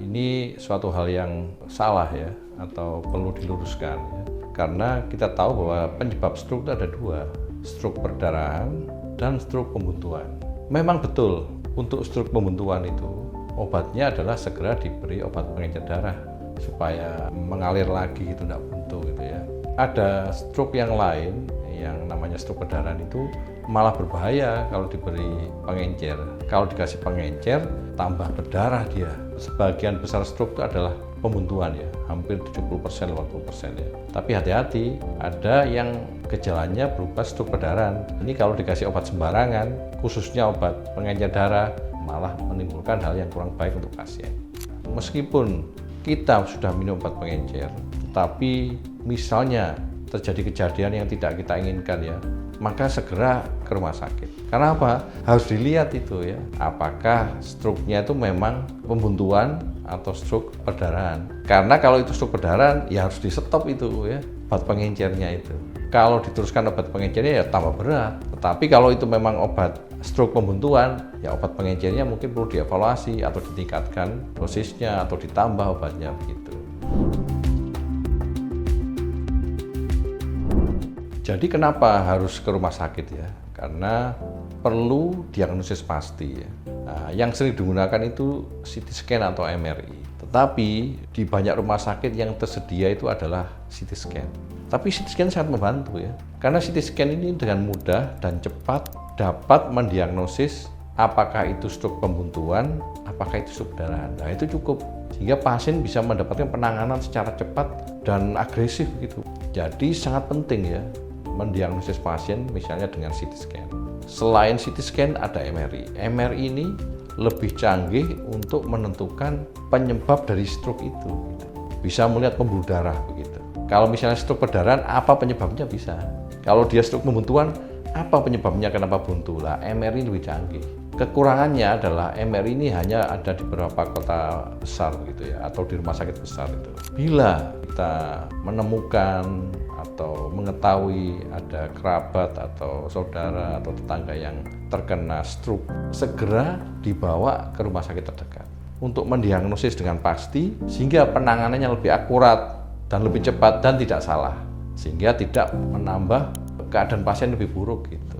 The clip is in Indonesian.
ini suatu hal yang salah ya, atau perlu diluruskan ya. Karena kita tahu bahwa penyebab stroke itu ada dua, stroke perdarahan dan stroke pembuntuan. Memang betul, untuk stroke pembuntuan itu obatnya adalah segera diberi obat pengencer darah supaya mengalir lagi gitu, tidak buntu gitu ya. Ada stroke yang lain yang namanya stroke perdarahan itu malah berbahaya kalau diberi pengencer. Kalau dikasih pengencer tambah berdarah dia. Sebagian besar stroke itu adalah pembuntuan ya, hampir 70%, 80% ya. Tapi hati-hati, ada yang gejalanya berupa stroke perdarahan. Ini kalau dikasih obat sembarangan, khususnya obat pengencer darah, malah menimbulkan hal yang kurang baik untuk pasien. Meskipun kita sudah minum obat pengencer, tetapi misalnya terjadi kejadian yang tidak kita inginkan ya, maka segera ke rumah sakit. Karena apa? Harus dilihat itu ya, apakah stroke-nya itu memang pembuntuan atau stroke perdarahan. Karena kalau itu stroke perdarahan, ya harus di stop itu ya, obat pengencernya itu. Kalau diteruskan obat pengencernya ya tambah berat. Tetapi kalau itu memang obat stroke pembuntuan, ya obat pengencernya mungkin perlu dievaluasi atau ditingkatkan dosisnya atau ditambah obatnya begitu. Jadi kenapa harus ke rumah sakit ya? Karena perlu diagnosis pasti ya. Nah, yang sering digunakan itu CT scan atau MRI. Tetapi di banyak rumah sakit yang tersedia itu adalah CT scan. Tapi CT scan sangat membantu ya. Karena CT scan ini dengan mudah dan cepat dapat mendiagnosis apakah itu stroke pembuntuan, apakah itu stroke perdarahan. Nah, itu cukup sehingga pasien bisa mendapatkan penanganan secara cepat dan agresif gitu. Jadi sangat penting ya mendiagnosis pasien misalnya dengan CT scan. Selain CT scan ada MRI. MRI ini lebih canggih untuk menentukan penyebab dari stroke itu. Bisa melihat pembuluh darah begitu. Kalau misalnya stroke perdarahan, apa penyebabnya bisa. Kalau dia stroke pembuntuan, apa penyebabnya kenapa buntu? Lah, MRI lebih canggih. Kekurangannya adalah MRI ini hanya ada di beberapa kota besar gitu ya, atau di rumah sakit besar itu. Bila kita menemukan atau mengetahui ada kerabat atau saudara atau tetangga yang terkena stroke, segera dibawa ke rumah sakit terdekat untuk mendiagnosis dengan pasti sehingga penanganannya lebih akurat dan lebih cepat dan tidak salah, sehingga tidak menambah keadaan pasien lebih buruk gitu.